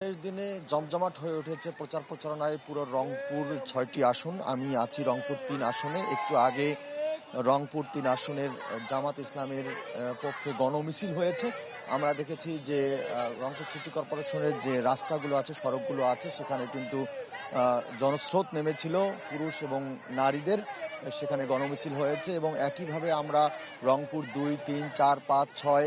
শেষ দিনে জমজমাট হয়ে উঠেছে প্রচার প্রচারণায় পুরো রংপুর ৬টি আসন। আমি আছি রংপুর ৩ আসনে। একটু আগে রংপুর ৩ আসনের জামাত ইসলামের পক্ষে গণমিছিল হয়েছে। আমরা দেখেছি যে রংপুর সিটি কর্পোরেশনের যে রাস্তাগুলো আছে, সড়কগুলো আছে, সেখানে কিন্তু জনস্রোত নেমেছিল পুরুষ এবং নারীদের। সেখানে গণমিছিল হয়েছে এবং একইভাবে আমরা রংপুর ২, ৩, ৪, ৫, ৬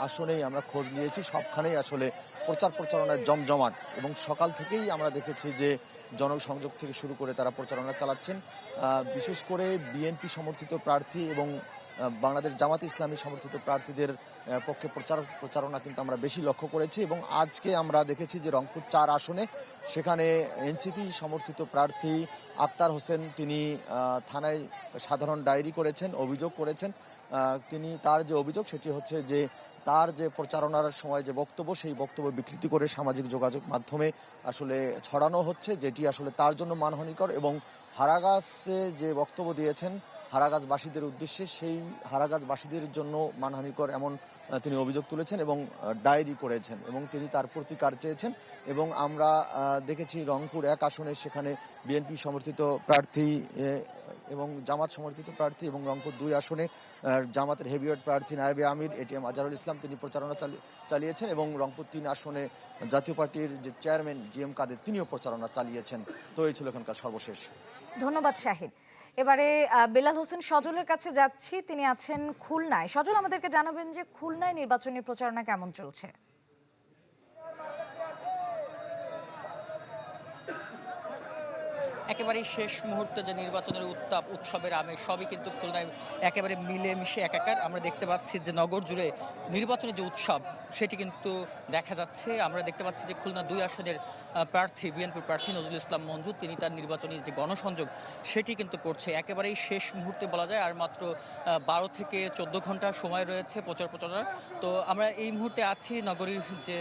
আসনেই আমরা খোঁজ নিয়েছি। সবখানেই আসলে প্রচার প্রচারণায় জমজমাট এবং সকাল থেকেই আমরা দেখেছি যে জনসংযোগ থেকে শুরু করে তারা প্রচারণা চালাচ্ছেন। বিশেষ করে বিএনপি সমর্থিত প্রার্থী এবং বাংলাদেশ জামাত ইসলামী সমর্থিত প্রার্থীদের পক্ষে প্রচারণা কিন্তু আমরা বেশি লক্ষ্য করেছি এবং আজকে আমরা দেখেছি যে রংপুর ৪ আসনে সেখানে এনসিপি সমর্থিত প্রার্থী আক্তার হোসেন তিনি থানায় সাধারণ ডায়েরি করেছেন, অভিযোগ করেছেন। তিনি তার যে অভিযোগ সেটি হচ্ছে যে তার যে প্রচারণার সময় যে বক্তব্য, সেই বক্তব্য বিকৃতি করে সামাজিক যোগাযোগ মাধ্যমে আসলে ছড়ানো হচ্ছে, যেটি আসলে তার জন্য মানহানিকর এবং হারাগাছে যে বক্তব্য দিয়েছেন হারাগাছবাসীদের উদ্দেশ্যে, সেই হারাগাছবাসীদের জন্য মানহানিকর এমন তিনি অভিযোগ তুলেছেন এবং ডায়েরি করেছেন এবং তিনি তার প্রতিকার চেয়েছেন। এবং আমরা দেখেছি রংপুর ১ আসনে সেখানে বিএনপি সমর্থিত প্রার্থী এবং জামাত সমর্থিত প্রার্থী এবং রংপুর ২ আসনে জামাতের হেভিওয়েট প্রার্থী নায়েবে আমির এটিএম আজহারুল ইসলাম তিনি প্রচারণা চালিয়েছেন এবং রংপুর ৩ আসনে জাতীয় পার্টির যে চেয়ারম্যান জিএম কাদের তিনিও প্রচারণা চালিয়েছেন। তো এই ছিল এখানকার সর্বশেষ। ধন্যবাদ শাহিদ। এবারে বেলাল হোসেন সজলের কাছে যাচ্ছি, তিনি আছেন খুলনায়। সজল, আমাদেরকে জানাবেন যে খুলনায় নির্বাচনী প্রচারণা কেমন চলছে? একেবারেই শেষ মুহূর্তে যে নির্বাচনের উত্তাপ, উৎসবের আমেজ সবই কিন্তু খুলনায় একেবারে মিলে মিশে একাকার। আমরা দেখতে পাচ্ছি যে নগর জুড়ে নির্বাচনের যে উৎসব সেটি কিন্তু দেখা যাচ্ছে। আমরা দেখতে পাচ্ছি যে খুলনা ২ আসনের প্রার্থী বিএনপির প্রার্থী নজরুল ইসলাম মঞ্জু তিনি তার নির্বাচনী যে গণসংযোগ সেটি কিন্তু করছে। একেবারেই শেষ মুহূর্তে বলা যায়, আর মাত্র ১২ থেকে ১৪ ঘন্টা সময় রয়েছে প্রচারণার। তো আমরা এই মুহূর্তে আছি নগরীর যে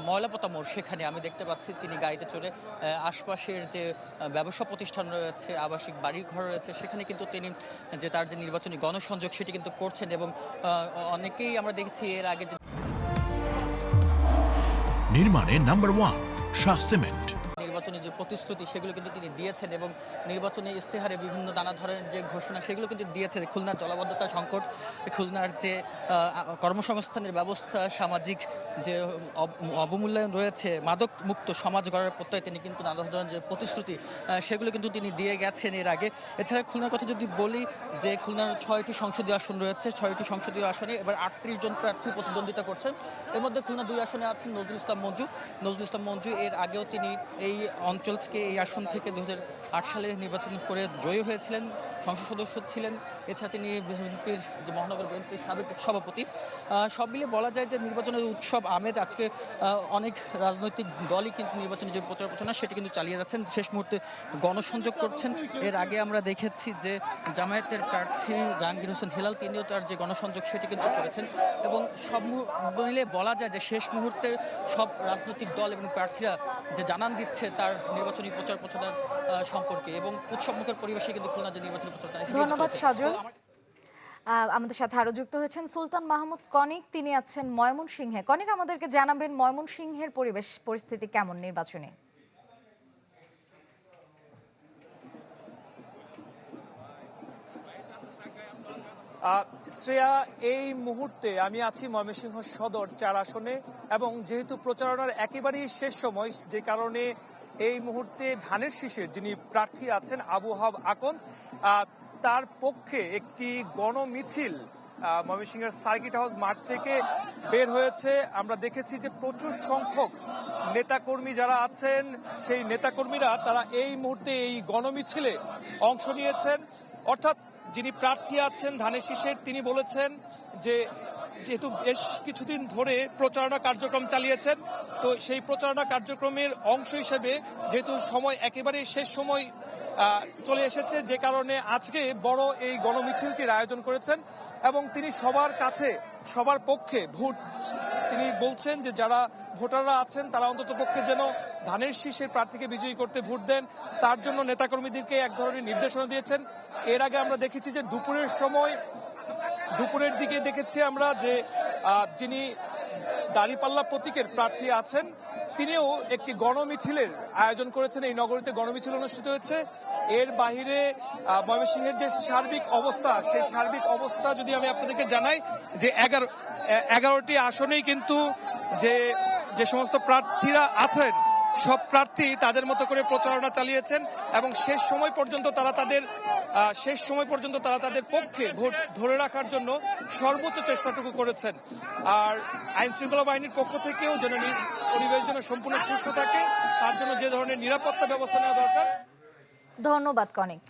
ময়লাপোতা মোড়, সেখানে আমি দেখতে পাচ্ছি তিনি গাড়িতে চড়ে আশপাশের যে ব্যবসা প্রতিষ্ঠান রয়েছে, আবাসিক বাড়িঘর রয়েছে, সেখানে কিন্তু তিনি যে তার যে নির্বাচনী গণসংযোগ সেটি কিন্তু করছেন এবং অনেকেই আমরা দেখেছি এর আগে যে নির্মাণে নাম্বার 1 শাহ সিমেন্ট নির্বাচনী যে প্রতিশ্রুতি সেগুলো কিন্তু তিনি দিয়েছেন এবং নির্বাচনী ইস্তেহারে বিভিন্ন নানা ধরনের যে ঘোষণা সেগুলো কিন্তু দিয়েছেন। খুলনার জলাবদ্ধতা সংকট, খুলনার যে কর্মসংস্থানের ব্যবস্থা, সামাজিক যে অবমূল্যায়ন রয়েছে, মাদক মুক্ত সমাজ গড়ার প্রত্যয় তিনি কিন্তু নানা ধরনের যে প্রতিশ্রুতি সেগুলো কিন্তু তিনি দিয়ে গেছেন এর আগে। এছাড়া খুলনার কথা যদি বলি যে খুলনার ৬টি সংসদীয় আসন রয়েছে, ৬টি সংসদীয় আসনে এবার ৩৮ জন প্রার্থী প্রতিদ্বন্দ্বিতা করছেন। এর মধ্যে খুলনা ২ আসনে আছেন নজরুল ইসলাম মঞ্জু। এর আগেও তিনি এই অঞ্চল থেকে, এই আসন থেকে ২০০৮ সালে নির্বাচন করে জয়ী হয়েছিলেন, সংসদ সদস্য ছিলেন। এছাড়া তিনি বিএনপির যে মহানগর বিএনপির সাবেক সভাপতি। সব মিলিয়ে বলা যায় যে নির্বাচনের উৎসব আমেজ। আজকে অনেক রাজনৈতিক দলই কিন্তু নির্বাচনী যে প্রচারণা সেটি কিন্তু চালিয়ে যাচ্ছেন, শেষ মুহূর্তে গণসংযোগ করছেন। এর আগে আমরা দেখেছি যে জামায়াতের প্রার্থী জাহাঙ্গীর হোসেন হেলাল তিনিও তার যে গণসংযোগ সেটি কিন্তু করেছেন এবং সব মিলে বলা যায় যে শেষ মুহূর্তে সব রাজনৈতিক দল এবং প্রার্থীরা যে জানান দিচ্ছে তার নির্বাচনী প্রচারণা সম্পর্কে এবং উৎসবমুখর পরিবেশে কিন্তু খুলনা যে নির্বাচনী প্রচারণা। ধন্যবাদ সজল। আমাদের সাথে আরো যুক্ত হয়েছেন সুলতান মাহমুদ কনিক, তিনি আছেন ময়মনসিংহে। কনিক, আমাদেরকে জানাবেন ময়মনসিংহের পরিস্থিতি কেমন নির্বাচনে? শ্রেয়া, এই মুহূর্তে আমি আছি ময়মনসিংহ সদর ৪ আসনে এবং যেহেতু প্রচারণার একেবারেই শেষ সময়, যে কারণে এই মুহূর্তে ধানের শীষের যিনি প্রার্থী আছেন আবু হাব আকন, তার পক্ষে একটি গণমিছিল ময়মনসিংহের সার্কিট হাউস মাঠ থেকে বের হয়েছে। আমরা দেখেছি যে প্রচুর সংখ্যক নেতাকর্মী যারা আছেন সেই নেতাকর্মীরা তারা এই মুহূর্তে এই গণমিছিলে অংশ নিয়েছেন। অর্থাৎ যিনি প্রার্থী আছেন ধানের শীষের তিনি বলেছেন যে যেহেতু বেশ কিছুদিন ধরে প্রচারণা কার্যক্রম চালিয়েছেন, তো সেই প্রচারণা কার্যক্রমের অংশ হিসেবে যেহেতু সময় একেবারে শেষ সময় চলে এসেছে, যে কারণে আজকে বড় এই গণমিছিলটির আয়োজন করেছেন এবং তিনি সবার কাছে সবার পক্ষে ভোট, তিনি বলছেন যে যারা ভোটাররা আছেন তারা অন্তত পক্ষে যেন ধানের শীষের প্রার্থীকে বিজয়ী করতে ভোট দেন, তার জন্য নেতাকর্মীদেরকে এক ধরনের নির্দেশনা দিয়েছেন। এর আগে আমরা দেখেছি যে দুপুরের দিকে দেখেছি আমরা যে যিনি দাঁড়িপাল্লা প্রতীকের প্রার্থী আছেন তিনিও একটি গণমিছিলের আয়োজন করেছেন। এই নগরীতে গণমিছিল অনুষ্ঠিত হয়েছে। এর বাহিরে ময়মনসিংহের যে সার্বিক অবস্থা, সেই সার্বিক অবস্থা যদি আমি আপনাদেরকে জানাই যে 11টি আসনেই কিন্তু যে সমস্ত প্রার্থীরা আছেন সব প্রার্থী তাদের মতো করে প্রচারণা চালিয়েছেন এবং শেষ সময় পর্যন্ত তারা তাদের পক্ষে ভোট ধরে রাখার জন্য সর্বোচ্চ চেষ্টাটুকু করেছেন। আর আইন শৃঙ্খলা বাহিনীর পক্ষ থেকেও যেন পরিবেশ যেন সম্পূর্ণ সুস্থ থাকে তার জন্য যে ধরনের নিরাপত্তা ব্যবস্থা নেওয়া দরকার। ধন্যবাদ কনিক।